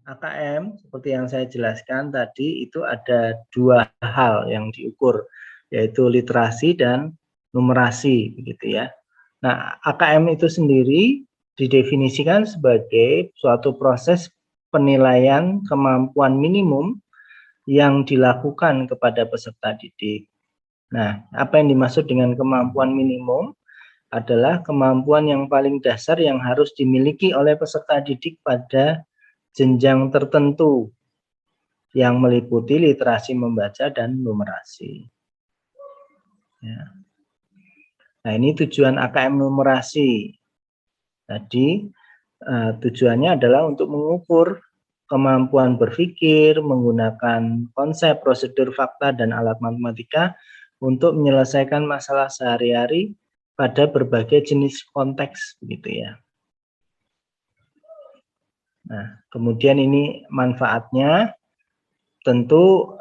AKM seperti yang saya jelaskan tadi itu ada dua hal yang diukur, yaitu literasi dan numerasi, begitu ya. Nah, AKM itu sendiri didefinisikan sebagai suatu proses penilaian kemampuan minimum yang dilakukan kepada peserta didik. Nah, apa yang dimaksud dengan kemampuan minimum adalah kemampuan yang paling dasar yang harus dimiliki oleh peserta didik pada jenjang tertentu yang meliputi literasi membaca dan numerasi. Ya. Nah, ini tujuan AKM numerasi. Tadi tujuannya adalah untuk mengukur kemampuan berpikir menggunakan konsep, prosedur, fakta, dan alat matematika untuk menyelesaikan masalah sehari-hari pada berbagai jenis konteks, begitu ya. Nah, kemudian ini manfaatnya, tentu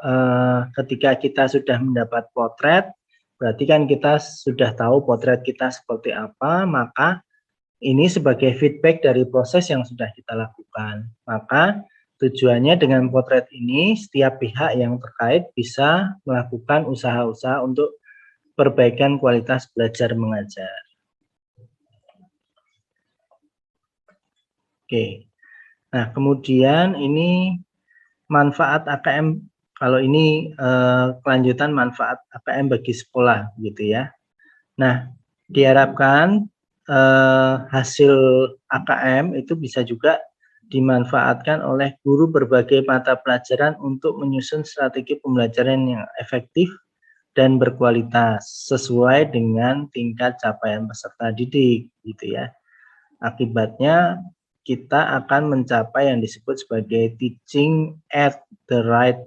ketika kita sudah mendapat potret, berarti kan kita sudah tahu potret kita seperti apa, maka ini sebagai feedback dari proses yang sudah kita lakukan. Maka tujuannya dengan potret ini, setiap pihak yang terkait bisa melakukan usaha-usaha untuk perbaikan kualitas belajar mengajar. Oke. Nah, kemudian ini manfaat AKM, kalau ini kelanjutan manfaat AKM bagi sekolah, gitu ya. Nah, diharapkan hasil AKM itu bisa juga dimanfaatkan oleh guru berbagai mata pelajaran untuk menyusun strategi pembelajaran yang efektif dan berkualitas sesuai dengan tingkat capaian peserta didik, gitu ya. Akibatnya kita akan mencapai yang disebut sebagai teaching at the right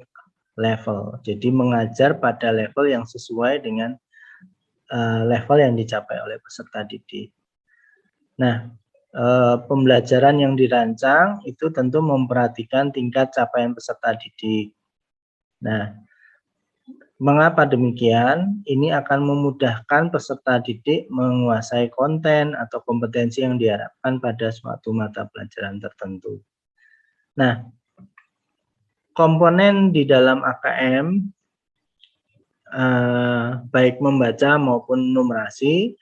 level. Jadi mengajar pada level yang sesuai dengan level yang dicapai oleh peserta didik. Nah, pembelajaran yang dirancang itu tentu memperhatikan tingkat capaian peserta didik. Nah, mengapa demikian? Ini akan memudahkan peserta didik menguasai konten atau kompetensi yang diharapkan pada suatu mata pelajaran tertentu. Nah, komponen di dalam AKM baik membaca maupun numerasi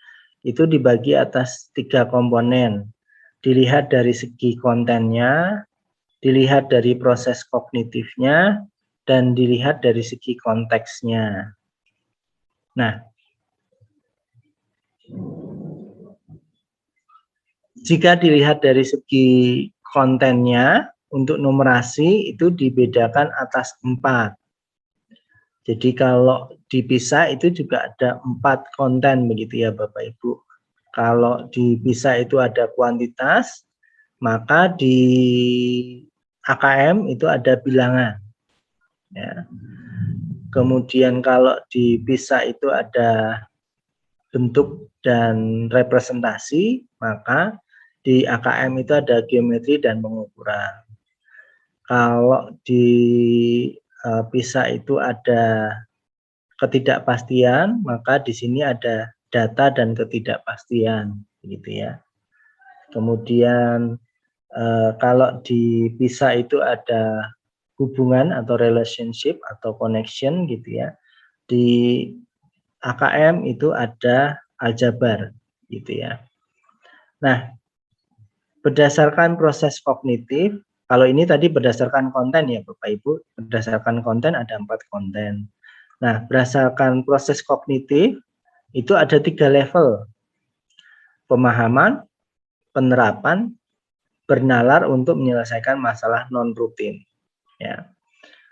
itu dibagi atas 3 komponen. Dilihat dari segi kontennya, dilihat dari proses kognitifnya, dan dilihat dari segi konteksnya. Nah, jika dilihat dari segi kontennya, untuk numerasi itu dibedakan atas 4. Jadi kalau dipisah itu juga ada 4 konten, begitu ya Bapak Ibu. Kalau dipisah itu ada kuantitas, maka di AKM itu ada bilangan. Ya. Kemudian kalau dipisah itu ada bentuk dan representasi, maka di AKM itu ada geometri dan pengukuran. Kalau dipisah itu ada ketidakpastian, maka di sini ada data dan ketidakpastian, gitu ya. Kemudian kalau dipisah itu ada hubungan atau relationship atau connection, gitu ya. Di AKM itu ada aljabar, gitu ya. Nah, berdasarkan proses kognitif, kalau ini tadi berdasarkan konten ya Bapak Ibu, berdasarkan konten ada 4 konten. Nah, berdasarkan proses kognitif itu ada 3 level. Pemahaman, penerapan, bernalar untuk menyelesaikan masalah non rutin. Ya.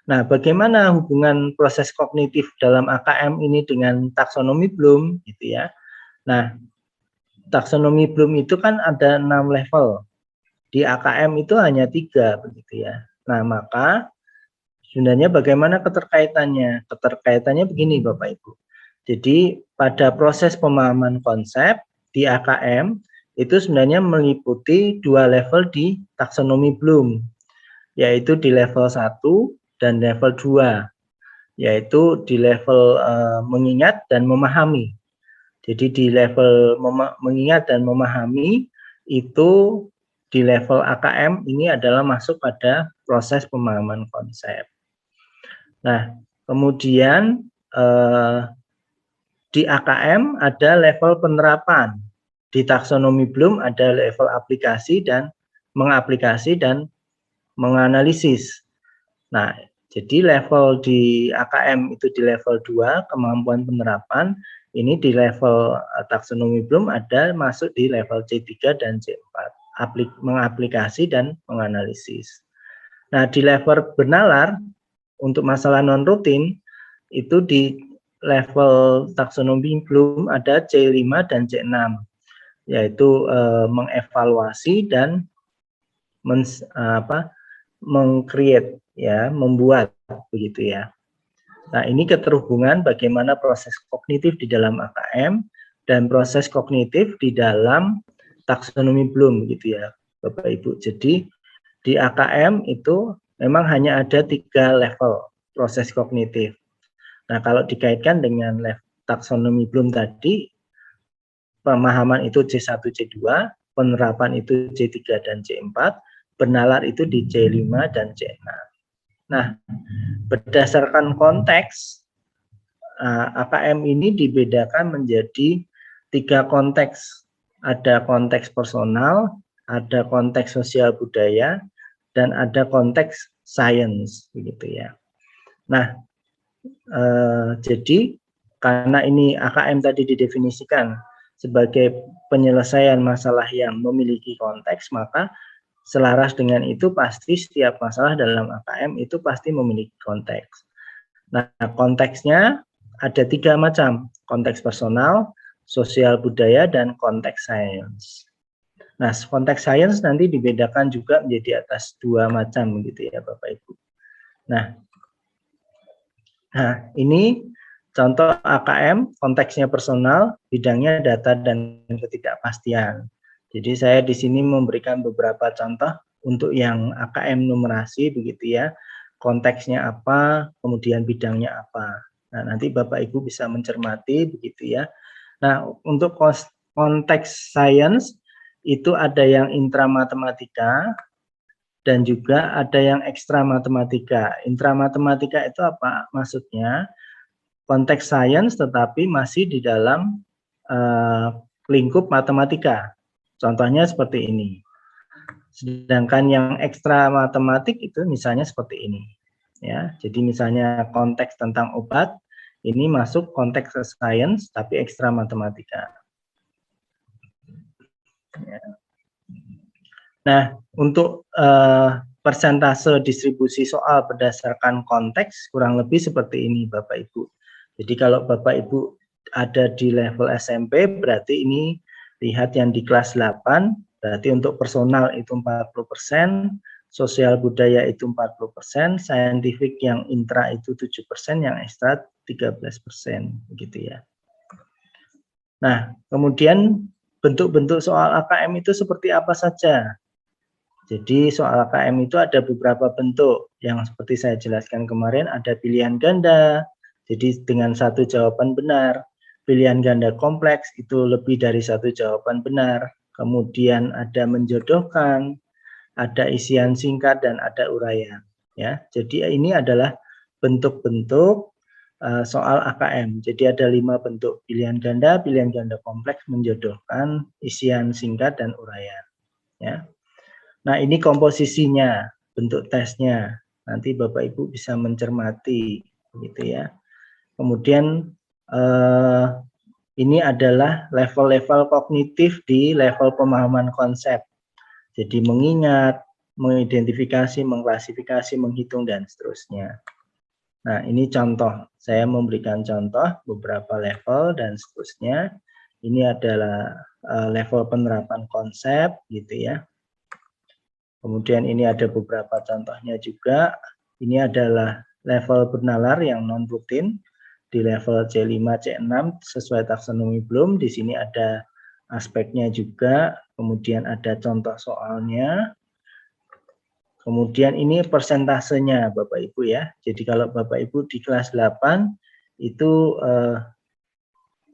Nah, bagaimana hubungan proses kognitif dalam AKM ini dengan taksonomi Bloom, gitu ya. Nah, taksonomi Bloom itu kan ada 6 level. Di AKM itu hanya 3, begitu ya. Nah, maka sebenarnya bagaimana keterkaitannya? Keterkaitannya begini Bapak Ibu. Jadi pada proses pemahaman konsep di AKM itu sebenarnya meliputi 2 level di taksonomi Bloom, yaitu di level 1 dan level 2, yaitu di level mengingat dan memahami. Jadi di level mengingat dan memahami itu di level AKM ini adalah masuk pada proses pemahaman konsep. Nah, kemudian di AKM ada level penerapan. Di taksonomi Bloom ada level aplikasi dan mengaplikasi dan menganalisis. Nah, jadi level di AKM itu di level 2, kemampuan penerapan. Ini di level taksonomi Bloom ada masuk di level C3 dan C4, mengaplikasi dan menganalisis. Nah, di level bernalar, untuk masalah non-rutin, itu di level taksonomi Bloom ada C5 dan C6, yaitu mengevaluasi dan meng-create, ya, membuat, begitu ya. Nah, ini keterhubungan bagaimana proses kognitif di dalam AKM dan proses kognitif di dalam taksonomi Bloom, gitu ya, Bapak Ibu. Jadi di AKM itu memang hanya ada 3 level proses kognitif. Nah, kalau dikaitkan dengan taksonomi Bloom tadi, pemahaman itu C1, C2, penerapan itu C3 dan C4, bernalar itu di C5 dan C6. Nah, berdasarkan konteks, AKM ini dibedakan menjadi 3 konteks. Ada konteks personal, ada konteks sosial budaya, dan ada konteks sains, begitu ya. Nah, jadi karena ini AKM tadi didefinisikan sebagai penyelesaian masalah yang memiliki konteks, maka selaras dengan itu pasti setiap masalah dalam AKM itu pasti memiliki konteks. Nah, konteksnya ada 3 macam, konteks personal, sosial budaya, dan konteks sains. Nah, konteks sains nanti dibedakan juga menjadi atas 2 macam, gitu ya Bapak Ibu. Nah, ini contoh AKM, konteksnya personal, bidangnya data dan ketidakpastian. Jadi saya di sini memberikan beberapa contoh untuk yang AKM numerasi, begitu ya. Konteksnya apa, kemudian bidangnya apa. Nah, nanti Bapak Ibu bisa mencermati, begitu ya. Nah, untuk konteks sains itu ada yang intramatematika dan juga ada yang ekstra matematika. Intramatematika itu apa? Maksudnya konteks sains tetapi masih di dalam lingkup matematika. Contohnya seperti ini. Sedangkan yang ekstra matematik itu misalnya seperti ini. Ya, jadi misalnya konteks tentang obat ini masuk konteks sains tapi ekstra matematika. Ya. Nah, untuk persentase distribusi soal berdasarkan konteks kurang lebih seperti ini Bapak Ibu. Jadi kalau Bapak Ibu ada di level SMP berarti ini lihat yang di kelas 8, berarti untuk personal itu 40%, sosial budaya itu 40%, saintifik yang intra itu 7%, yang ekstra 13%, begitu ya. Nah, kemudian bentuk-bentuk soal AKM itu seperti apa saja? Jadi soal AKM itu ada beberapa bentuk yang seperti saya jelaskan kemarin, ada pilihan ganda, jadi dengan 1 jawaban benar. Pilihan ganda kompleks itu lebih dari 1 jawaban benar. Kemudian ada menjodohkan, ada isian singkat dan ada uraian. Ya, jadi ini adalah bentuk-bentuk soal AKM. Jadi ada 5 bentuk: pilihan ganda kompleks, menjodohkan, isian singkat dan uraian. Ya. Nah, ini komposisinya, bentuk tesnya. Nanti Bapak Ibu bisa mencermati, gitu ya. Kemudian ini adalah level-level kognitif di level pemahaman konsep. Jadi mengingat, mengidentifikasi, mengklasifikasi, menghitung, dan seterusnya. Nah, ini contoh. Saya memberikan contoh beberapa level dan seterusnya. Ini adalah level penerapan konsep, gitu ya. Kemudian ini ada beberapa contohnya juga. Ini adalah level bernalar yang non-rutin di level C5, C6 sesuai taksonomi Bloom. Di sini ada aspeknya juga, kemudian ada contoh soalnya. Kemudian ini persentasenya Bapak Ibu ya. Jadi kalau Bapak Ibu di kelas 8 itu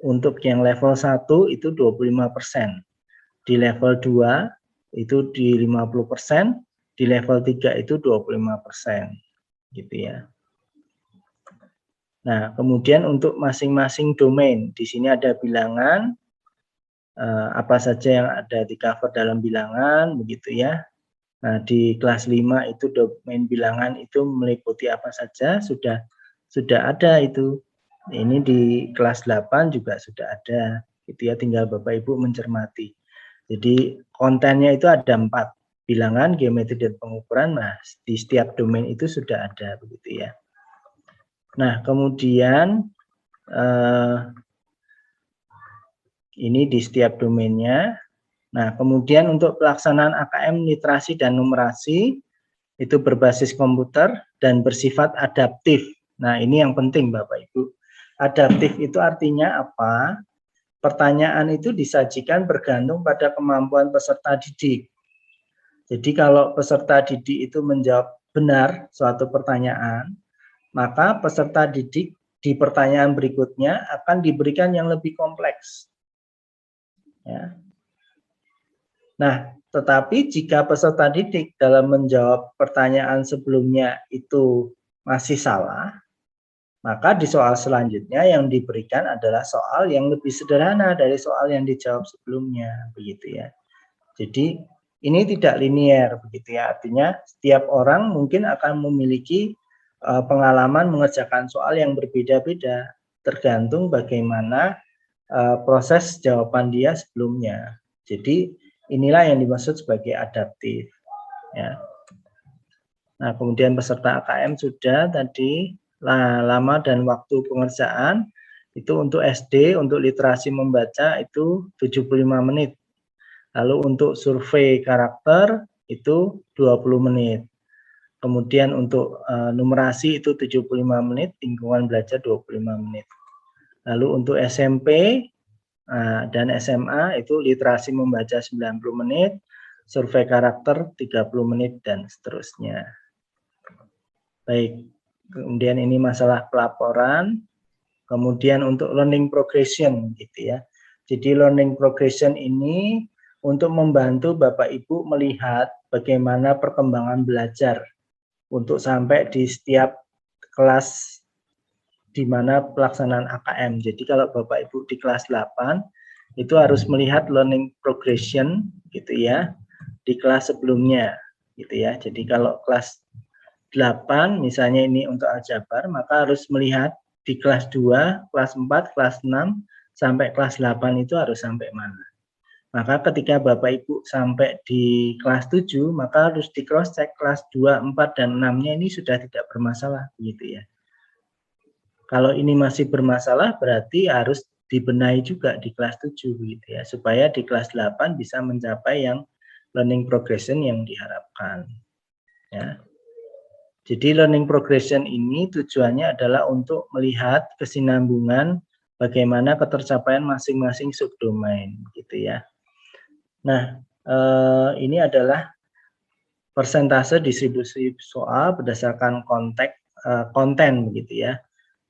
untuk yang level 1 itu 25%. Di level 2 itu di 50%, di level 3 itu 25%, gitu ya. Nah, kemudian untuk masing-masing domain, di sini ada bilangan, apa saja yang ada di cover dalam bilangan, begitu ya. Nah, di kelas 5 itu domain bilangan itu meliputi apa saja, sudah ada itu. Ini di kelas 8 juga sudah ada, gitu ya, tinggal Bapak Ibu mencermati. Jadi kontennya itu ada 4, bilangan, geometri, dan pengukuran. Nah, di setiap domain itu sudah ada, begitu ya. Nah, kemudian ini di setiap domainnya. Nah, kemudian untuk pelaksanaan AKM literasi dan numerasi itu berbasis komputer dan bersifat adaptif. Nah, ini yang penting Bapak Ibu. Adaptif itu artinya apa? Pertanyaan itu disajikan bergantung pada kemampuan peserta didik. Jadi kalau peserta didik itu menjawab benar suatu pertanyaan, maka peserta didik di pertanyaan berikutnya akan diberikan yang lebih kompleks. Ya. Nah, tetapi jika peserta didik dalam menjawab pertanyaan sebelumnya itu masih salah, maka di soal selanjutnya yang diberikan adalah soal yang lebih sederhana dari soal yang dijawab sebelumnya, begitu ya. Jadi ini tidak linier, begitu ya. Artinya setiap orang mungkin akan memiliki pengalaman mengerjakan soal yang berbeda-beda, tergantung bagaimana proses jawaban dia sebelumnya. Jadi inilah yang dimaksud sebagai adaptif. Ya. Nah, kemudian peserta AKM sudah tadi, lama dan waktu pengerjaan itu untuk SD, untuk literasi membaca itu 75 menit. Lalu untuk survei karakter itu 20 menit. Kemudian untuk numerasi itu 75 menit, lingkungan belajar 25 menit. Lalu untuk SMP dan SMA itu literasi membaca 90 menit, survei karakter 30 menit, dan seterusnya. Baik, kemudian ini masalah pelaporan, kemudian untuk learning progression gitu ya. Jadi learning progression ini untuk membantu Bapak Ibu melihat bagaimana perkembangan belajar untuk sampai di setiap kelas di mana pelaksanaan AKM. Jadi kalau Bapak Ibu di kelas 8 itu harus melihat learning progression gitu ya di kelas sebelumnya gitu ya. Jadi kalau kelas 8 misalnya ini untuk aljabar, maka harus melihat di kelas 2, kelas 4, kelas 6 sampai kelas 8 itu harus sampai mana. Maka ketika Bapak Ibu sampai di kelas 7, maka harus di cross check kelas 2, 4 dan 6-nya ini sudah tidak bermasalah begitu ya. Kalau ini masih bermasalah berarti harus dibenahi juga di kelas 7 begitu ya, supaya di kelas 8 bisa mencapai yang learning progression yang diharapkan. Ya. Jadi learning progression ini tujuannya adalah untuk melihat kesinambungan bagaimana ketercapaian masing-masing subdomain gitu ya. Nah, ini adalah persentase distribusi soal berdasarkan konten begitu ya.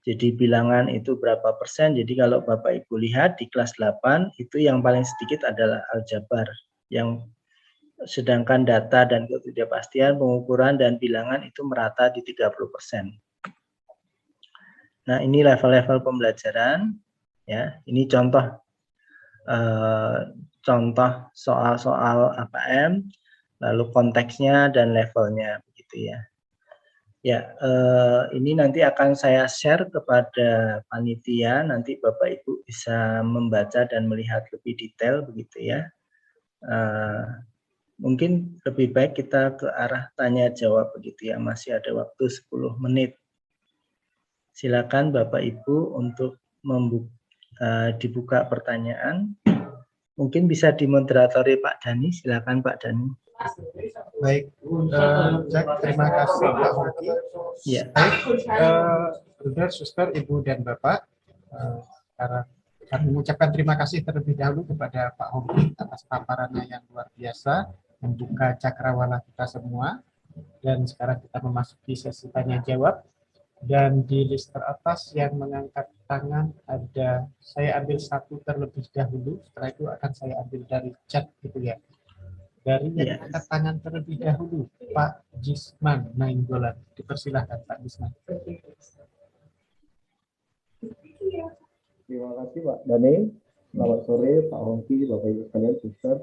Jadi bilangan itu berapa persen. Jadi kalau Bapak Ibu lihat di kelas 8 itu yang paling sedikit adalah aljabar, yang sedangkan data dan ketidakpastian, pengukuran dan bilangan itu merata di 30%. Nah, ini level-level pembelajaran ya. Ini contoh soal-soal AKM, lalu konteksnya dan levelnya begitu ya. Ya, ini nanti akan saya share kepada panitia, nanti Bapak Ibu bisa membaca dan melihat lebih detail begitu ya. Mungkin lebih baik kita ke arah tanya jawab begitu ya, masih ada waktu 10 menit. Silakan Bapak Ibu untuk dibuka pertanyaan. Mungkin bisa dimoderatori Pak Dhani, silakan Pak Dhani. Baik, Jack, terima kasih Pak Hoki. Ya. Saudara, suster, Ibu dan Bapak, kami mengucapkan terima kasih terlebih dahulu kepada Pak Hoki atas paparannya yang luar biasa, membuka cakrawala kita semua. Dan sekarang kita memasuki sesi tanya jawab. Dan di list teratas yang mengangkat tangan ada, saya ambil satu terlebih dahulu, setelah itu akan saya ambil dari chat gitu ya. Dari yang Ya, angkat tangan terlebih dahulu, Pak Jisman Nainggolan. Dipersilahkan Pak Jisman. Terima kasih Pak Dani. Selamat sore Pak Hongki, Bapak Ibu sekalian, suster.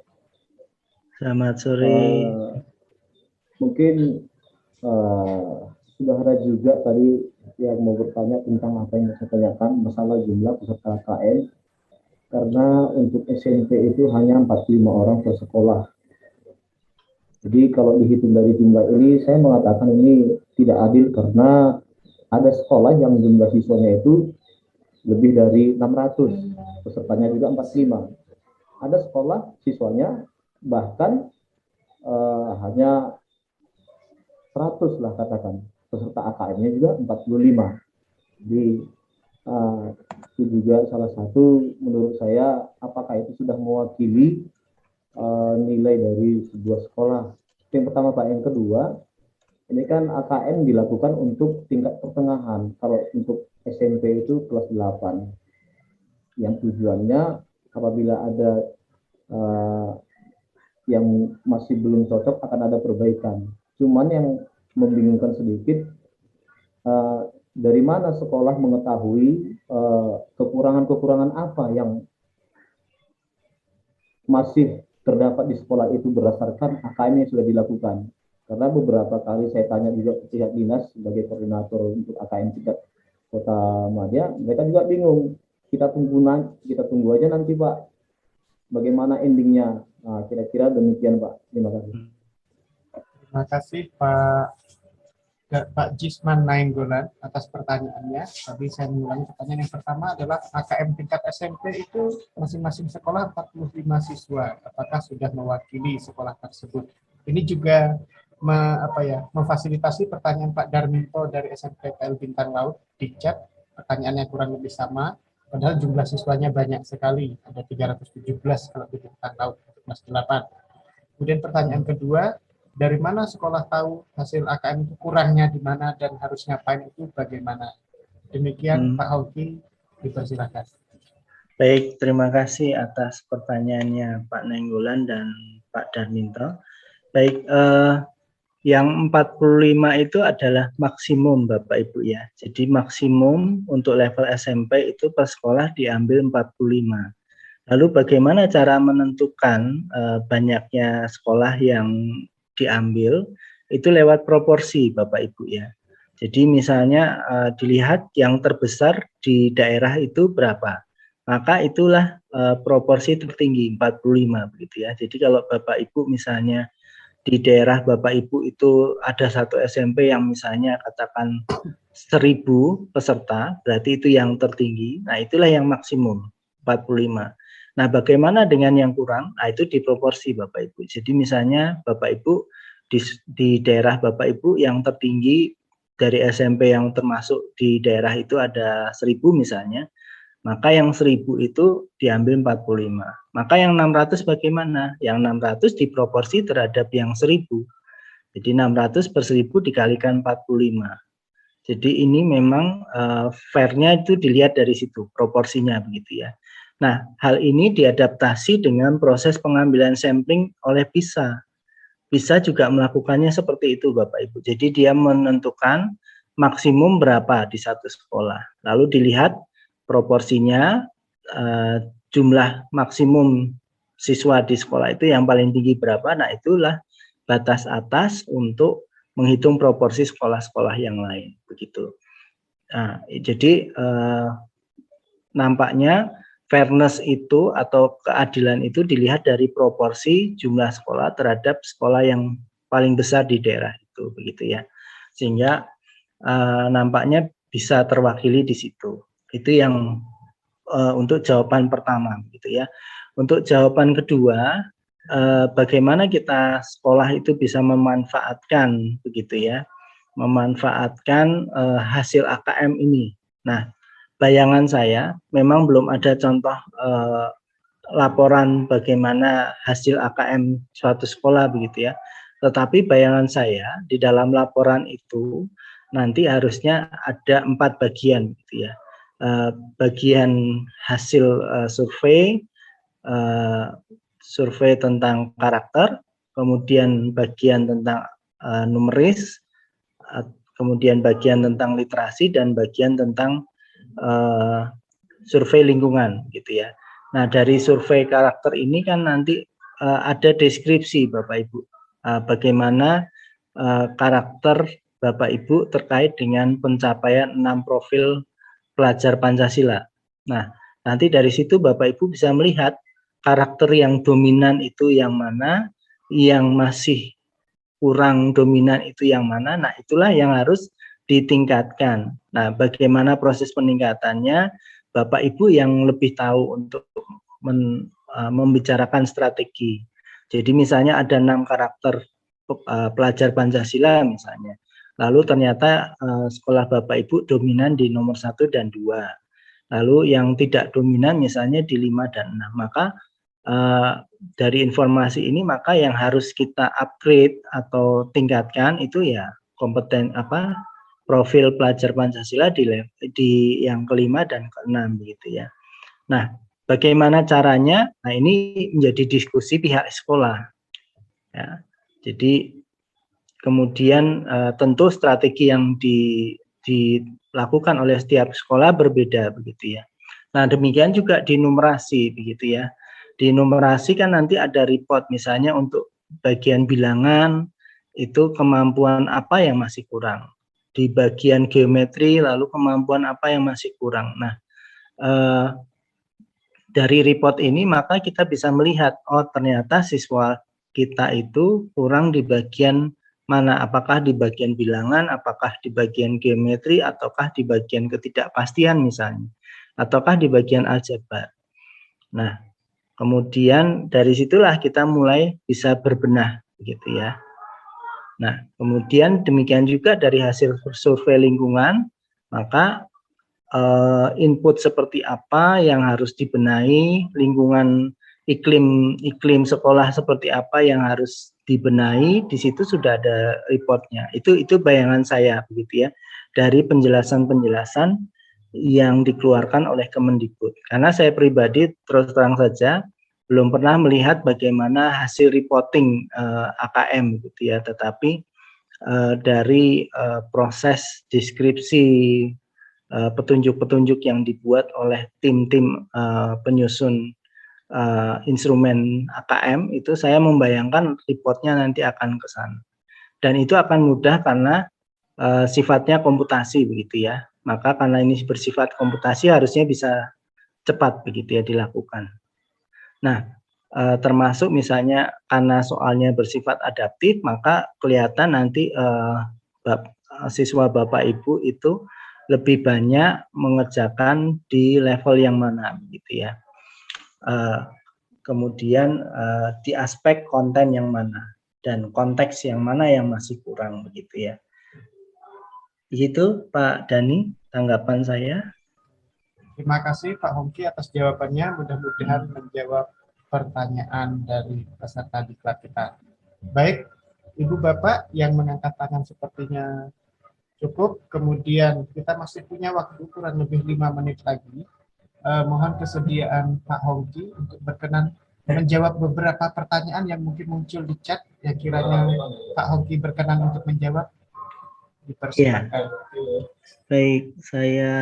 selamat sore. Mungkin sudah ada juga tadi yang mau bertanya tentang apa yang saya tanyakan, masalah jumlah peserta KKN. Karena untuk SMP itu hanya 45 orang per sekolah. Jadi kalau dihitung dari jumlah ini, saya mengatakan ini tidak adil karena ada sekolah yang jumlah siswanya itu lebih dari 600, pesertanya juga 45. Ada sekolah siswanya bahkan hanya 100 lah katakan, peserta AKM-nya juga 45. Jadi itu juga salah satu menurut saya, apakah itu sudah mewakili nilai dari sebuah sekolah. Yang pertama Pak. Yang kedua, ini kan AKM dilakukan untuk tingkat pertengahan. Kalau untuk SMP itu kelas 8. Yang tujuannya apabila ada yang masih belum cocok akan ada perbaikan. Cuman yang membingungkan sedikit, dari mana sekolah mengetahui kekurangan-kekurangan apa yang masih terdapat di sekolah itu berdasarkan AKM yang sudah dilakukan. Karena beberapa kali saya tanya juga ke pihak dinas sebagai koordinator untuk AKM tingkat Kota Madya, mereka juga bingung. Kita tunggu aja nanti Pak, bagaimana endingnya. Nah, kira-kira demikian Pak. Terima kasih. Terima kasih Pak Jisman Nainggolan atas pertanyaannya. Tadi saya mengulangi pertanyaan yang pertama adalah AKM tingkat SMP itu masing-masing sekolah 45 siswa. Apakah sudah mewakili sekolah tersebut? Ini juga memfasilitasi pertanyaan Pak Darminto dari SMP PL Bintang Laut di chat. Pertanyaannya kurang lebih sama. Padahal jumlah siswanya banyak sekali. Ada 317 kalau di Bintang Laut kelas 8. Kemudian pertanyaan kedua, dari mana sekolah tahu hasil AKM itu kurangnya di mana dan harus ngapain itu bagaimana? Demikian Pak Hongki, dipersilakan. Baik, terima kasih atas pertanyaannya Pak Nainggolan dan Pak Darminto. Baik, yang 45 itu adalah maksimum Bapak Ibu ya. Jadi maksimum untuk level SMP itu per sekolah diambil 45. Lalu bagaimana cara menentukan banyaknya sekolah yang diambil? Itu lewat proporsi Bapak Ibu ya. Jadi misalnya dilihat yang terbesar di daerah itu berapa. Maka itulah proporsi tertinggi 45 begitu ya. Jadi kalau Bapak Ibu misalnya di daerah Bapak Ibu itu ada satu SMP yang misalnya katakan 1000 peserta, berarti itu yang tertinggi. Nah, itulah yang maksimum 45. Nah, bagaimana dengan yang kurang? Nah, itu diproporsi Bapak Ibu. Jadi misalnya Bapak Ibu di daerah Bapak Ibu yang tertinggi dari SMP yang termasuk di daerah itu ada 1000 misalnya, maka yang 1000 itu diambil 45. Maka yang 600 bagaimana? Yang 600 diproporsi terhadap yang 1000. Jadi 600 per 1000 dikalikan 45. Jadi ini memang fairnya itu dilihat dari situ, proporsinya begitu ya. Nah, hal ini diadaptasi dengan proses pengambilan sampling oleh PISA. PISA juga melakukannya seperti itu Bapak Ibu. Jadi dia menentukan maksimum berapa di satu sekolah. Lalu dilihat proporsinya, jumlah maksimum siswa di sekolah itu yang paling tinggi berapa. Nah, itulah batas atas untuk menghitung proporsi sekolah-sekolah yang lain begitu. Nah, jadi nampaknya fairness itu atau keadilan itu dilihat dari proporsi jumlah sekolah terhadap sekolah yang paling besar di daerah itu begitu ya. Sehingga nampaknya bisa terwakili di situ. Itu yang untuk jawaban pertama gitu ya. Untuk jawaban kedua, bagaimana kita sekolah itu bisa memanfaatkan begitu ya, memanfaatkan hasil AKM ini. Nah, bayangan saya memang belum ada contoh laporan bagaimana hasil AKM suatu sekolah begitu ya. Tetapi bayangan saya di dalam laporan itu nanti harusnya ada 4 bagian gitu ya. Bagian hasil survei tentang karakter, kemudian bagian tentang numeris, kemudian bagian tentang literasi, dan bagian tentang survei lingkungan gitu ya. Nah, dari survei karakter ini kan nanti ada deskripsi Bapak Ibu, bagaimana karakter Bapak Ibu terkait dengan pencapaian 6 profil pelajar Pancasila. Nah, nanti dari situ Bapak Ibu bisa melihat karakter yang dominan itu yang mana, yang masih kurang dominan itu yang mana. Nah, itulah yang harus ditingkatkan. Nah, bagaimana proses peningkatannya, Bapak Ibu yang lebih tahu untuk membicarakan strategi. Jadi misalnya ada 6 karakter pelajar Pancasila misalnya. Lalu ternyata sekolah Bapak Ibu dominan di nomor 1 dan 2. Lalu yang tidak dominan misalnya di 5 dan 6. Maka dari informasi ini maka yang harus kita upgrade atau tingkatkan itu ya kompeten profil pelajar Pancasila di yang kelima dan keenam gitu ya. Nah, bagaimana caranya? Nah, ini menjadi diskusi pihak sekolah. Ya. Jadi kemudian tentu strategi yang dilakukan oleh setiap sekolah berbeda begitu ya. Nah, demikian juga di numerasi begitu ya. Di numerasi kan nanti ada report misalnya untuk bagian bilangan itu kemampuan apa yang masih kurang. Di bagian geometri lalu kemampuan apa yang masih kurang. Nah, dari report ini maka kita bisa melihat oh ternyata siswa kita itu kurang di bagian mana, apakah di bagian bilangan, apakah di bagian geometri, ataukah di bagian ketidakpastian misalnya, ataukah di bagian aljabar. Nah, kemudian dari situlah kita mulai bisa berbenah begitu ya. Nah, kemudian demikian juga dari hasil survei lingkungan, maka input seperti apa yang harus dibenahi, lingkungan iklim sekolah seperti apa yang harus dibenahi, di situ sudah ada reportnya. Itu bayangan saya begitu ya dari penjelasan-penjelasan yang dikeluarkan oleh Kemendikbud. Karena saya pribadi terus terang saja belum pernah melihat bagaimana hasil reporting AKM gitu ya, tetapi dari proses deskripsi petunjuk-petunjuk yang dibuat oleh tim-tim penyusun instrumen AKM itu saya membayangkan reportnya nanti akan ke sana. Dan itu akan mudah karena sifatnya komputasi begitu ya. Maka karena ini bersifat komputasi harusnya bisa cepat begitu ya dilakukan. Nah, termasuk misalnya karena soalnya bersifat adaptif, maka kelihatan nanti siswa Bapak Ibu itu lebih banyak mengerjakan di level yang mana gitu ya. Kemudian di aspek konten yang mana dan konteks yang mana yang masih kurang begitu ya. Begitu Pak Dani tanggapan saya. Terima kasih Pak Hongki atas jawabannya. Mudah-mudahan menjawab pertanyaan dari peserta diklat kita. Baik, Ibu Bapak yang mengangkat tangan sepertinya cukup. Kemudian kita masih punya waktu kurang lebih 5 menit lagi. Mohon kesediaan Pak Hongki untuk berkenan menjawab beberapa pertanyaan yang mungkin muncul di chat yang kiranya Pak Hongki berkenan untuk menjawab. Dipersilakan. Ya. Baik, saya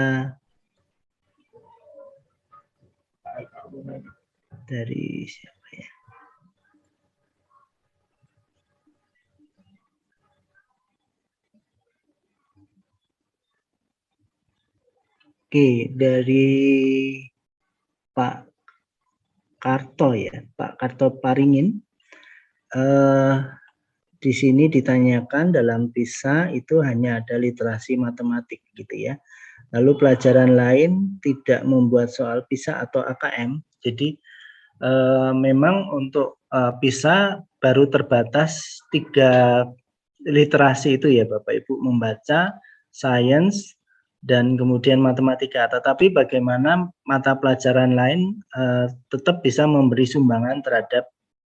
dari siapa ya? Oke, dari Pak Karto ya, Pak Karto Paringin. Di sini ditanyakan dalam PISA itu hanya ada literasi matematik gitu ya. Lalu pelajaran lain tidak membuat soal PISA atau AKM. Jadi memang untuk PISA baru terbatas 3 literasi itu ya Bapak Ibu, membaca, sains, dan kemudian matematika. Tetapi bagaimana mata pelajaran lain tetap bisa memberi sumbangan terhadap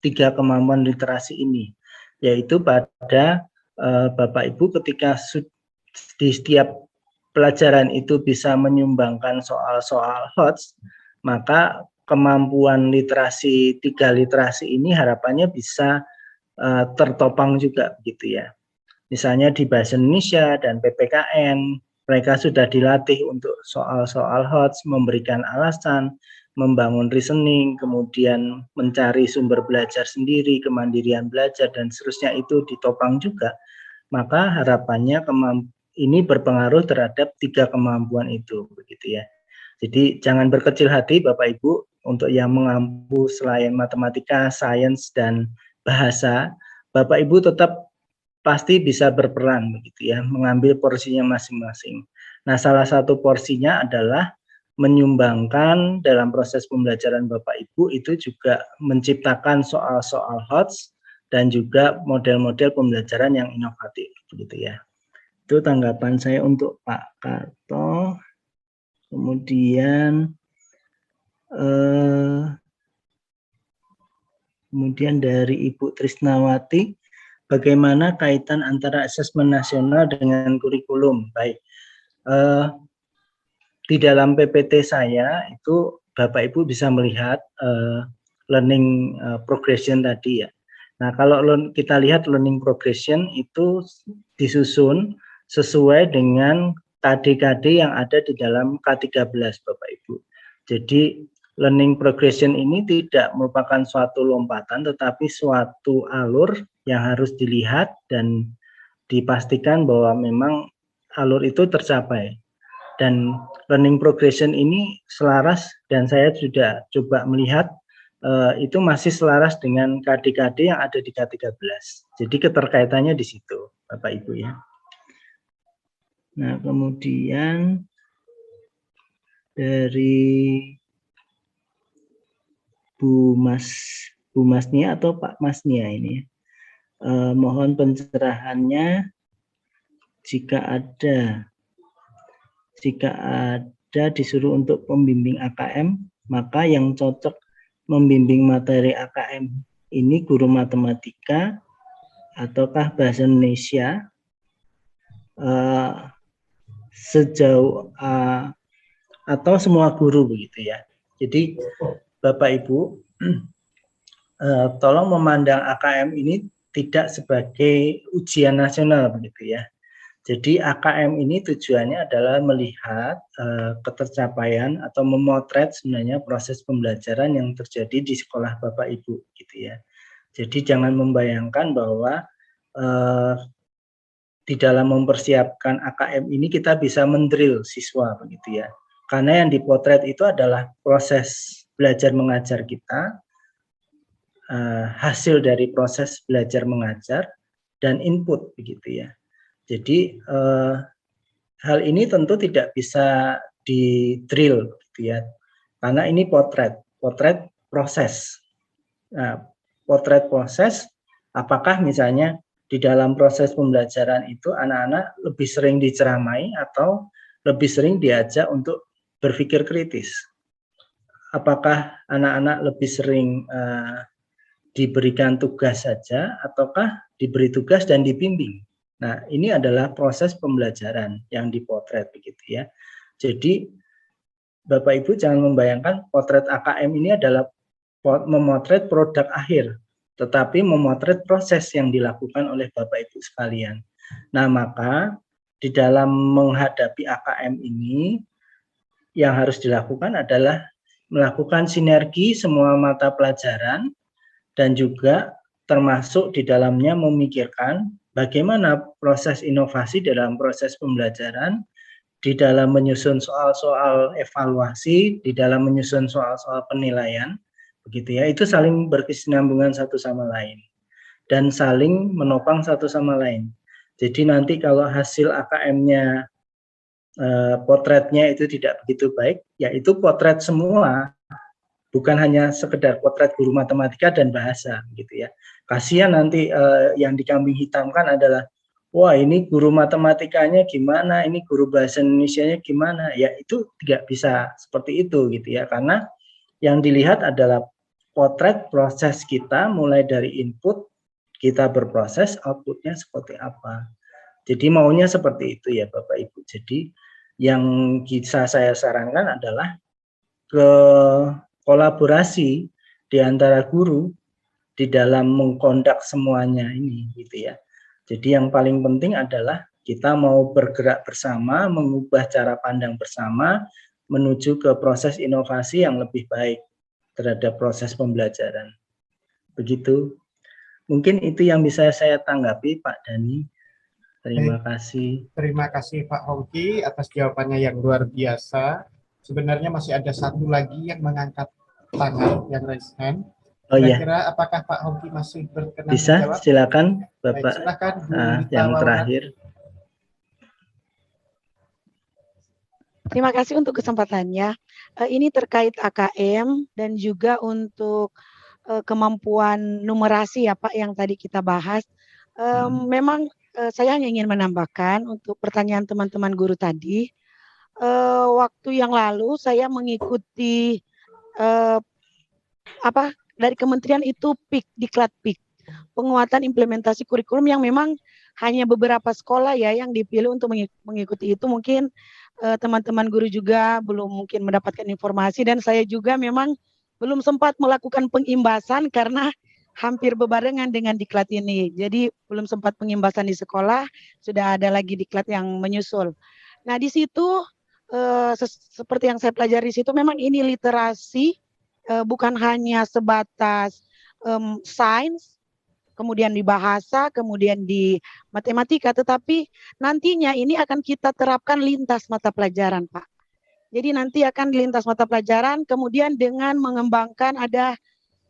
3 kemampuan literasi ini, yaitu pada Bapak Ibu ketika di setiap pelajaran itu bisa menyumbangkan soal-soal HOTS, maka kemampuan literasi 3 literasi ini harapannya bisa tertopang juga begitu ya. Misalnya di Bahasa Indonesia dan PPKN, mereka sudah dilatih untuk soal-soal HOTS, memberikan alasan, membangun reasoning, kemudian mencari sumber belajar sendiri, kemandirian belajar, dan seterusnya itu ditopang juga. Maka harapannya ini berpengaruh terhadap 3 kemampuan itu, begitu ya. Jadi jangan berkecil hati Bapak Ibu untuk yang mengampu selain matematika, sains, dan bahasa, Bapak Ibu tetap pasti bisa berperan begitu ya, mengambil porsinya masing-masing. Nah, salah satu porsinya adalah menyumbangkan dalam proses pembelajaran Bapak Ibu itu juga menciptakan soal-soal HOTS dan juga model-model pembelajaran yang inovatif begitu ya. Itu tanggapan saya untuk Pak Karto. Kemudian dari Ibu Trisnawati, bagaimana kaitan antara asesmen nasional dengan kurikulum? Baik, di dalam PPT saya itu Bapak Ibu bisa melihat learning progression tadi ya. Nah, kalau kita lihat learning progression itu disusun sesuai dengan KD-KD yang ada di dalam K13 Bapak Ibu. Jadi learning progression ini tidak merupakan suatu lompatan tetapi suatu alur yang harus dilihat dan dipastikan bahwa memang alur itu tercapai. Dan learning progression ini selaras dan saya sudah coba melihat itu masih selaras dengan KD-KD yang ada di K13. Jadi keterkaitannya di situ Bapak Ibu ya. Nah, kemudian dari Bu Masnia atau Pak Masnia ini, mohon pencerahannya jika ada disuruh untuk pembimbing AKM, maka yang cocok membimbing materi AKM ini guru matematika ataukah bahasa Indonesia, sejauh atau semua guru begitu ya. Jadi Bapak Ibu tolong memandang AKM ini tidak sebagai ujian nasional begitu ya. Jadi AKM ini tujuannya adalah melihat ketercapaian atau memotret sebenarnya proses pembelajaran yang terjadi di sekolah Bapak Ibu gitu ya. Jadi jangan membayangkan bahwa di dalam mempersiapkan AKM ini kita bisa mendrill siswa begitu ya. Karena yang dipotret itu adalah proses belajar mengajar kita, hasil dari proses belajar mengajar dan input begitu ya. Jadi hal ini tentu tidak bisa di-drill gitu ya. Karena ini potret proses. Nah, potret proses apakah misalnya di dalam proses pembelajaran itu anak-anak lebih sering diceramai atau lebih sering diajak untuk berpikir kritis. Apakah anak-anak lebih sering diberikan tugas saja ataukah diberi tugas dan dibimbing. Nah, ini adalah proses pembelajaran yang dipotret begitu ya. Jadi Bapak Ibu jangan membayangkan potret AKM ini adalah memotret produk akhir, tetapi memotret proses yang dilakukan oleh Bapak Ibu sekalian. Nah, maka di dalam menghadapi AKM ini yang harus dilakukan adalah melakukan sinergi semua mata pelajaran dan juga termasuk di dalamnya memikirkan bagaimana proses inovasi dalam proses pembelajaran, di dalam menyusun soal-soal evaluasi, di dalam menyusun soal-soal penilaian, begitu ya, itu saling berkesinambungan satu sama lain dan saling menopang satu sama lain. Jadi nanti kalau hasil AKM-nya potretnya itu tidak begitu baik, yaitu potret semua, bukan hanya sekedar potret guru matematika dan bahasa, gitu ya. Kasihan nanti yang dikambing hitamkan adalah, wah ini guru matematikanya gimana, ini guru bahasa Indonesianya gimana, ya itu tidak bisa seperti itu, gitu ya, karena yang dilihat adalah potret proses kita mulai dari input kita berproses, outputnya seperti apa. Jadi maunya seperti itu ya Bapak Ibu. Jadi yang bisa saya sarankan adalah ke kolaborasi di antara guru, di dalam mengkondak semuanya ini gitu ya. Jadi yang paling penting adalah kita mau bergerak bersama, mengubah cara pandang bersama menuju ke proses inovasi yang lebih baik terhadap proses pembelajaran. Begitu. Mungkin itu yang bisa saya tanggapi, Pak Dhani. Terima kasih. Terima kasih Pak Hongki atas jawabannya yang luar biasa. Sebenarnya masih ada satu lagi yang mengangkat tangan, yang raise hand. Oh iya, Kira-kira apakah Pak Hongki masih berkenan bisa menjawab? silakan Baik, Bapak. silakan Bu Lita Yang Wawan. terakhir. Terima kasih untuk kesempatannya. Ini terkait AKM dan juga untuk kemampuan numerasi ya Pak yang tadi kita bahas. Memang saya hanya ingin menambahkan untuk pertanyaan teman-teman guru tadi. Waktu yang lalu saya mengikuti dari kementerian itu PIK, Diklat PIK, penguatan implementasi kurikulum yang memang hanya beberapa sekolah ya yang dipilih untuk mengikuti itu. Mungkin teman-teman guru juga belum mungkin mendapatkan informasi dan saya juga memang belum sempat melakukan pengimbasan karena hampir bebarengan dengan diklat ini. Jadi belum sempat pengimbasan di sekolah, sudah ada lagi diklat yang menyusul. Nah di situ seperti yang saya pelajari di situ memang ini literasi bukan hanya sebatas sains, kemudian di bahasa, kemudian di matematika, tetapi nantinya ini akan kita terapkan lintas mata pelajaran, Pak. Jadi nanti akan lintas mata pelajaran, kemudian dengan mengembangkan ada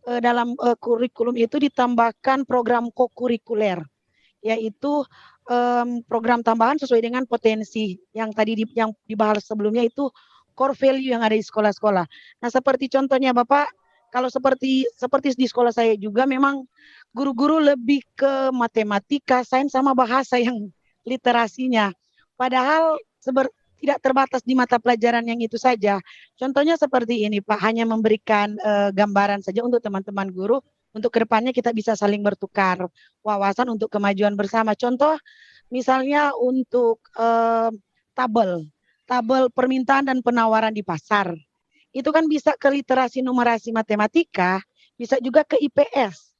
dalam kurikulum itu ditambahkan program kokurikuler, yaitu program tambahan sesuai dengan potensi yang tadi yang dibahas sebelumnya itu core value yang ada di sekolah-sekolah. Nah, seperti contohnya Bapak, kalau seperti di sekolah saya juga memang guru-guru lebih ke matematika, sains sama bahasa yang literasinya. Padahal tidak terbatas di mata pelajaran yang itu saja. Contohnya seperti ini Pak, hanya memberikan gambaran saja untuk teman-teman guru, untuk kedepannya kita bisa saling bertukar wawasan untuk kemajuan bersama. Contoh misalnya untuk tabel permintaan dan penawaran di pasar. Itu kan bisa ke literasi numerasi matematika, bisa juga ke IPS.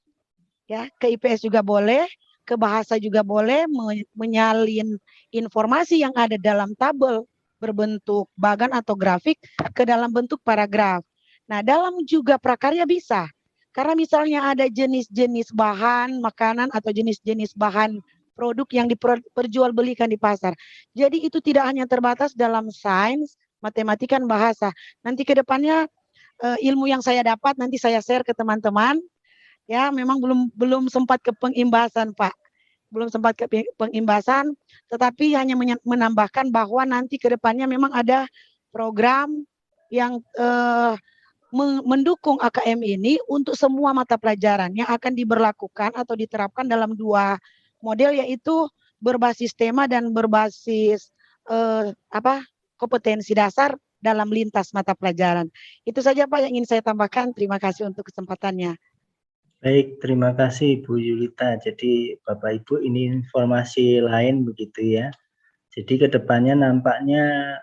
Ya, ke IPS juga boleh, ke bahasa juga boleh, menyalin informasi yang ada dalam tabel berbentuk bagan atau grafik ke dalam bentuk paragraf. Nah, dalam juga prakarya bisa. Karena misalnya ada jenis-jenis bahan makanan atau jenis-jenis bahan produk yang diperjualbelikan di pasar. Jadi itu tidak hanya terbatas dalam sains, matematika, dan bahasa. Nanti ke depannya ilmu yang saya dapat nanti saya share ke teman-teman. Ya, memang belum sempat ke pengimbasan, Pak. Belum sempat ke pengimbasan, tetapi hanya menambahkan bahwa nanti ke depannya memang ada program yang mendukung AKM ini untuk semua mata pelajaran yang akan diberlakukan atau diterapkan dalam 2 model, yaitu berbasis tema dan berbasis kompetensi dasar dalam lintas mata pelajaran. Itu saja Pak yang ingin saya tambahkan. Terima kasih untuk kesempatannya. Baik, terima kasih Bu Yulita. Jadi Bapak Ibu ini informasi lain begitu ya. Jadi kedepannya nampaknya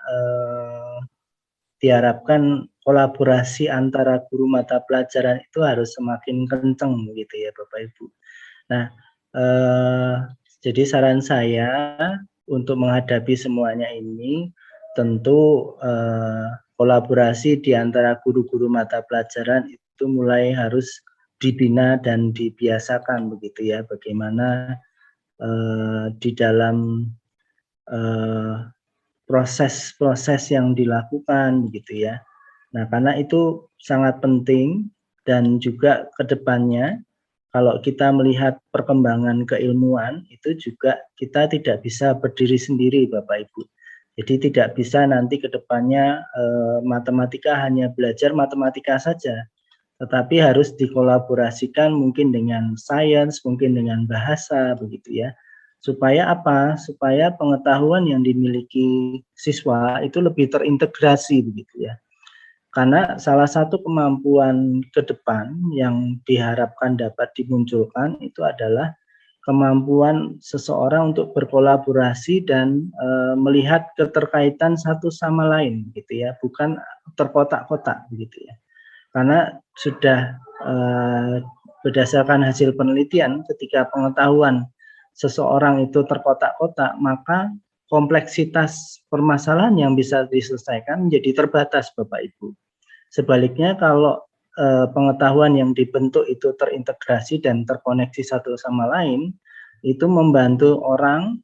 diharapkan kolaborasi antara guru mata pelajaran itu harus semakin kencang begitu ya Bapak Ibu. Nah, jadi saran saya untuk menghadapi semuanya ini tentu kolaborasi di antara guru-guru mata pelajaran itu mulai harus dibina dan dibiasakan begitu ya, bagaimana di dalam proses-proses yang dilakukan begitu ya. Nah, karena itu sangat penting dan juga ke depannya kalau kita melihat perkembangan keilmuan itu juga kita tidak bisa berdiri sendiri Bapak Ibu. Jadi tidak bisa nanti ke depannya matematika hanya belajar matematika saja, tetapi harus dikolaborasikan mungkin dengan sains, mungkin dengan bahasa begitu ya. Supaya apa? Supaya pengetahuan yang dimiliki siswa itu lebih terintegrasi begitu ya. Karena salah satu kemampuan ke depan yang diharapkan dapat dimunculkan itu adalah kemampuan seseorang untuk berkolaborasi dan melihat keterkaitan satu sama lain gitu ya, bukan terkotak-kotak begitu ya. Karena sudah berdasarkan hasil penelitian ketika pengetahuan seseorang itu terkotak-kotak, maka kompleksitas permasalahan yang bisa diselesaikan menjadi terbatas, Bapak Ibu. Sebaliknya kalau pengetahuan yang dibentuk itu terintegrasi dan terkoneksi satu sama lain, itu membantu orang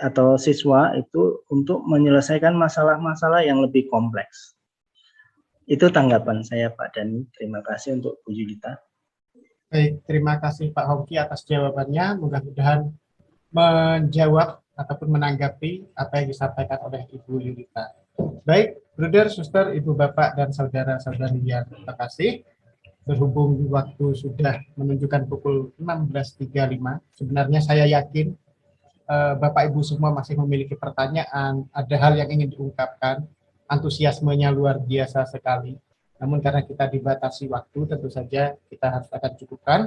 atau siswa itu untuk menyelesaikan masalah-masalah yang lebih kompleks. Itu tanggapan saya, Pak Dani. Terima kasih untuk Bu Yulita. Baik, terima kasih Pak Hongki atas jawabannya. Mudah-mudahan menjawab ataupun menanggapi apa yang disampaikan oleh Ibu Yulita. Baik, Bruder, Suster, Ibu Bapak, dan Saudara-saudari yang terkasih, berhubung waktu sudah menunjukkan pukul 16.35, sebenarnya saya yakin Bapak Ibu semua masih memiliki pertanyaan, ada hal yang ingin diungkapkan, antusiasmenya luar biasa sekali. Namun karena kita dibatasi waktu, tentu saja kita harus akan cukupkan.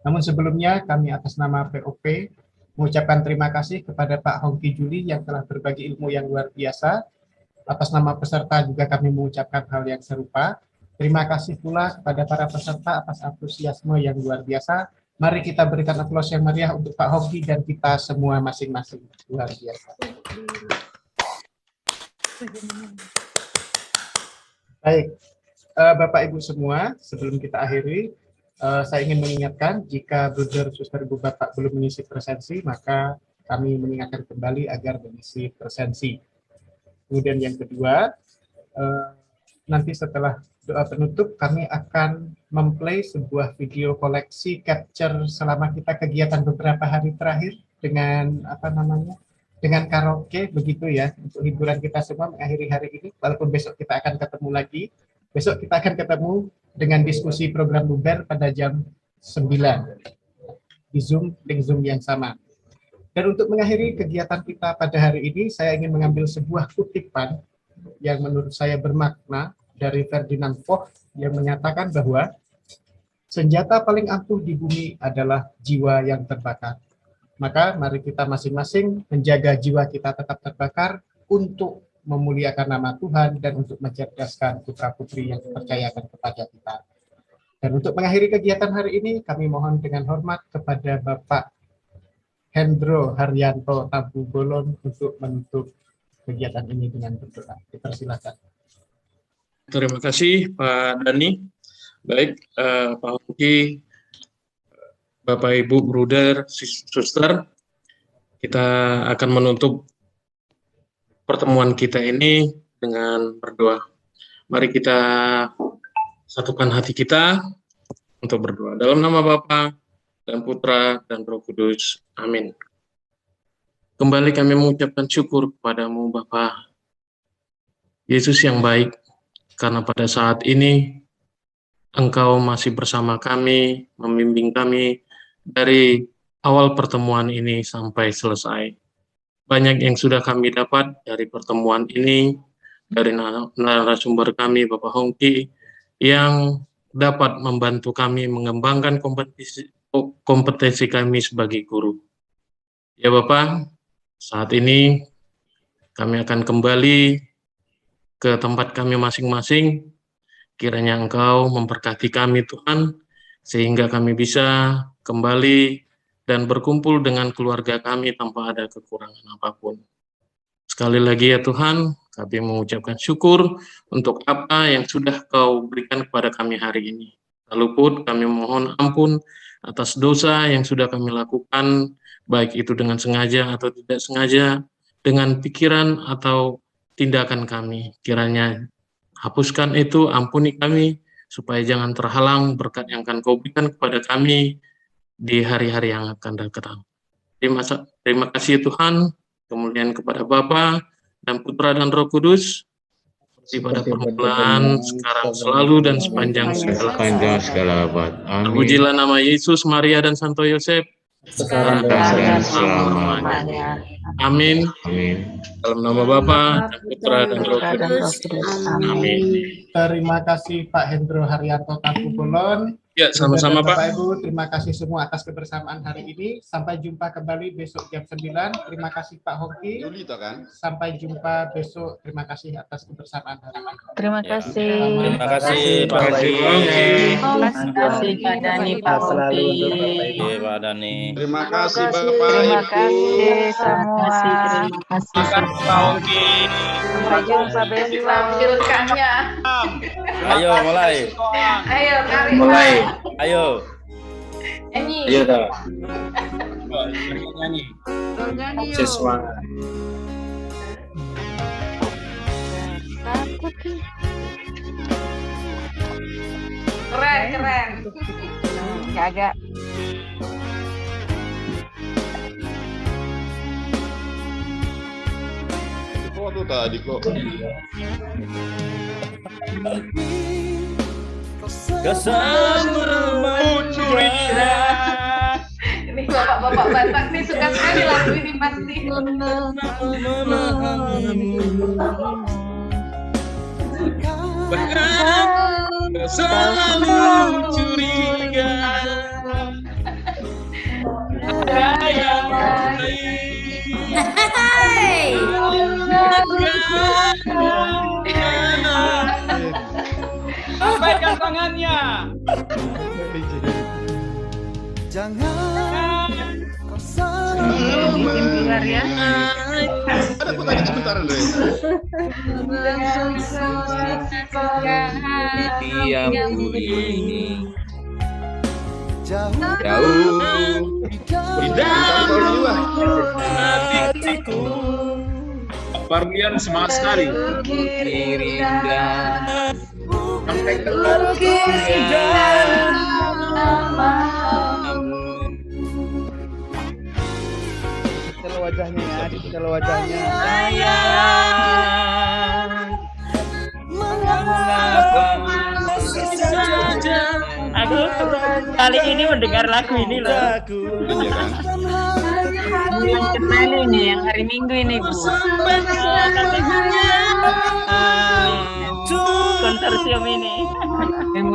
Namun sebelumnya kami atas nama POP mengucapkan terima kasih kepada Pak Hongki Juli yang telah berbagi ilmu yang luar biasa. Atas nama peserta juga kami mengucapkan hal yang serupa. Terima kasih pula kepada para peserta atas antusiasme yang luar biasa. Mari kita berikan aplaus yang meriah untuk Pak Hongki dan kita semua masing-masing. Luar biasa. Baik, Bapak Ibu semua, sebelum kita akhiri, saya ingin mengingatkan jika Bruder, Suster, Ibu Bapak belum mengisi presensi, maka kami mengingatkan kembali agar mengisi presensi. Kemudian yang kedua, nanti setelah doa penutup, kami akan memplay sebuah video koleksi capture selama kita kegiatan beberapa hari terakhir dengan dengan karaoke, begitu ya, untuk hiburan kita semua mengakhiri hari ini. Walaupun besok kita akan ketemu lagi, besok kita akan ketemu dengan diskusi program Luber pada jam 9 di Zoom, link Zoom yang sama. Dan untuk mengakhiri kegiatan kita pada hari ini, saya ingin mengambil sebuah kutipan yang menurut saya bermakna dari Ferdinand Foch yang menyatakan bahwa senjata paling ampuh di bumi adalah jiwa yang terbakar. Maka mari kita masing-masing menjaga jiwa kita tetap terbakar untuk memuliakan nama Tuhan dan untuk mencerdaskan putra-putri yang dipercayakan kepada kita. Dan untuk mengakhiri kegiatan hari ini, kami mohon dengan hormat kepada Bapak Hendro Haryanto Tabu Bolon untuk menutup kegiatan ini dengan berdoa. Dipersilakan. Terima kasih Pak Dani. Baik, Pak Hongki, Bapak Ibu, Bruder, Suster, kita akan menutup pertemuan kita ini dengan berdoa. Mari kita satukan hati kita untuk berdoa. Dalam nama Bapa dan Putra dan Roh Kudus. Amin. Kembali kami mengucapkan syukur kepadamu Bapa Yesus yang baik, karena pada saat ini Engkau masih bersama kami, membimbing kami dari awal pertemuan ini sampai selesai. Banyak yang sudah kami dapat dari pertemuan ini, dari narasumber kami, Bapak Hongki, yang dapat membantu kami mengembangkan kompetensi kami sebagai guru. Ya Bapak, saat ini kami akan kembali ke tempat kami masing-masing. Kiranya Engkau memberkati kami Tuhan, sehingga kami bisa kembali dan berkumpul dengan keluarga kami tanpa ada kekurangan apapun. Sekali lagi ya Tuhan, kami mengucapkan syukur untuk apa yang sudah Kau berikan kepada kami hari ini. Lalu kami mohon ampun atas dosa yang sudah kami lakukan, baik itu dengan sengaja atau tidak sengaja, dengan pikiran atau tindakan kami. Kiranya hapuskan itu, ampuni kami, supaya jangan terhalang berkat yang akan Kau berikan kepada kami di hari-hari yang akan datang. Terima kasih Tuhan, kemudian kepada Bapa dan Putra dan Roh Kudus, seperti pada permulaan, sekarang, selalu, dan sepanjang segala abad. Terpujilah nama Yesus, Maria, dan Santo Yosef, sekarang dan selamanya. Amin. Amin. Dalam nama Bapa dan Putra dan Roh Kudus. Amin. Terima kasih Pak Hendro Haryanto Tabu Bolon. Ya, sama-sama Dan Pak. Bapak Ibu, terima kasih semua atas kebersamaan hari ini. Sampai jumpa kembali besok jam 9. Terima kasih Pak Hongki. Sampai jumpa besok. Terima kasih atas kebersamaan hari ini. Terima kasih. Terima kasih Pak Bapak Hongki. Ibu. Terima kasih Pak Dani, Pak Sehat selalu Hongki. untuk Bapak Ibu. Oke, Pak Dani. Terima kasih Bapak Terima Ibu. kasih semua. Terima kasih. Pak Hongki. Sampai jumpa besok. Dilanjutkannya. Ayo mulai. Ayo, Kari. Mulai. Ayo. Nyanyi. Iya dah. Nyanyi. Siswa. Keren, keren. Agak. Kok tuh tadi kok. Bersama curiga. Ini bapak-bapak Batak nih suka sekali lagu ini pasti. Bahkan selalu curiga. Ada yang Sampaikan tangannya. Keluar ya. Ada pertanyaan sebentar Andre. Tiap ini jauh Di dalam hatiku. Parlian semangat sekali. indah. Sampai Kalau wajahnya ya, kalau wajahnya. Aku kali ini mendengar lagu ini loh. Iya kan? Yang kenal ini, yang hari Minggu ini Bu. Konsorsium ini. Yang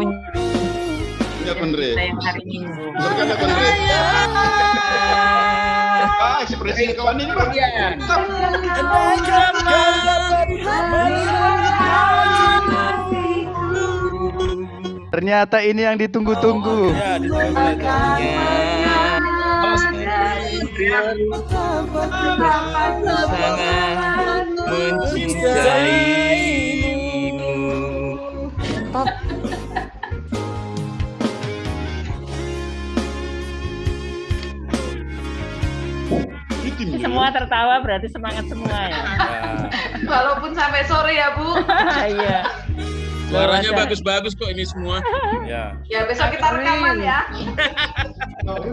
Iya Andre. yang hari Minggu. Bener kan ya Andre? Ah, ekspresi kawan ini Pak. Ternyata ini yang ditunggu-tunggu. Ya, sangat mencintaimu. Semua tertawa berarti semangat semua ya. Walaupun sampai sore ya, Bu. Iya. Suaranya bagus-bagus kok ini semua. Ya. Ya, besok kita rekaman ya.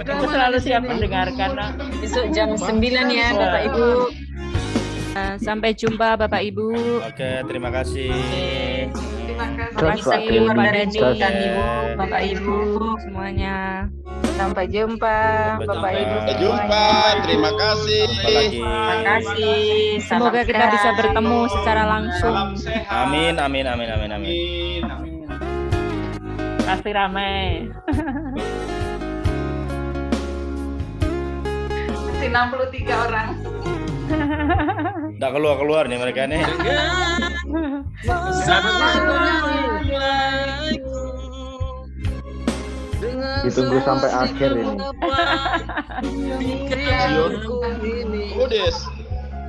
Aku selalu siap mendengarkan. Besok jam 9 ya Bapak Ibu. Sampai jumpa Bapak Ibu. Oke, terima kasih. Terima kasih. Terima kasih Pak Dani Terus. dan Ibu, Bapak Ibu semuanya. Sampai jumpa Bapak Ibu. Sampai jumpa. Terima kasih. Jumpa lagi. Terima kasih. Semoga kita bisa bertemu secara langsung. Amin, amin, amin, amin, amin. Pasti ramai. Masih 63 orang. Nggak keluar nih mereka nih. Ditunggu sampai akhir ini. Udes.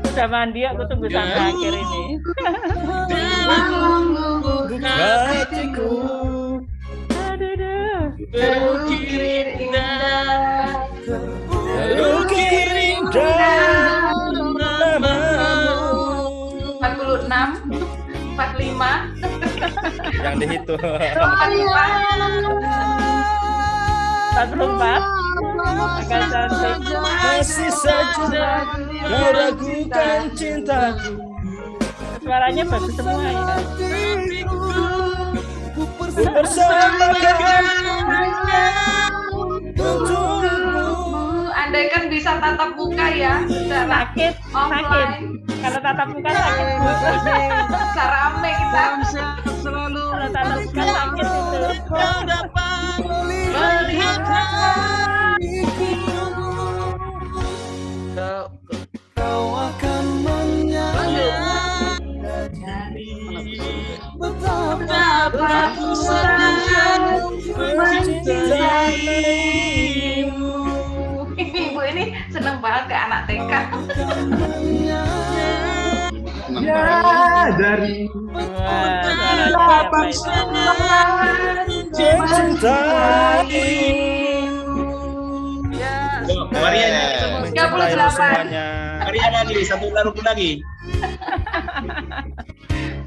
Udah mandi, aku tunggu sampai akhir ini. Hatiku Berukir indah. berukir indah. 46, 45, Yang dihitung. 44. Agak cantik. Masih saja kau ragukan cintaku. Suaranya bagus semua ya. Ku persamakan untukmu. andaikan bisa tatap muka ya, secara Sakit, sakit. offline, Kalau tatap muka sakit. bisa rame kita. Kalau tatap muka sakit itu. betapa ku selalu mencintaimu. Ibu ini seneng banget ke anak TK. Ya dari Apa Mariana, 38. Mariana nih, satu lagu lagi.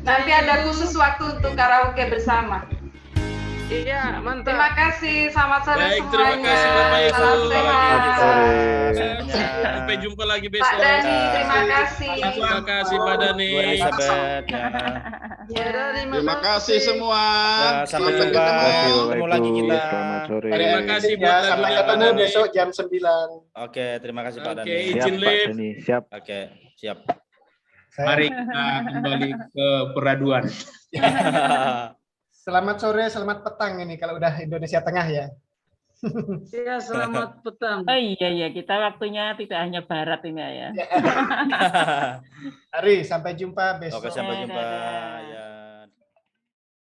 Nanti ada khusus waktu untuk karaoke bersama. Iya, mantap. Terima kasih, selamat sore Baik, semuanya. terima kasih Bapak Ibu. Salam sehat. Sampai jumpa lagi besok. Pak Dani, terima kasih. Terima kasih Pak Dani. Bu Elizabeth. Ya. Terima kasih semua. Ya, sampai jumpa. Ketemu lagi kita. Terima kasih ya, buat sampai lagunya Pak ketemu Dani. besok jam 9. Oke, terima kasih Pak Oke, Dani. izin live. Siap. Oke, siap. Mari kita kembali ke peraduan. Selamat sore, selamat petang ini kalau udah Indonesia Tengah ya. Iya, selamat petang. Oh iya, kita waktunya tidak hanya barat ini ya. Mari, sampai jumpa besok. Oke, sampai jumpa. Ya.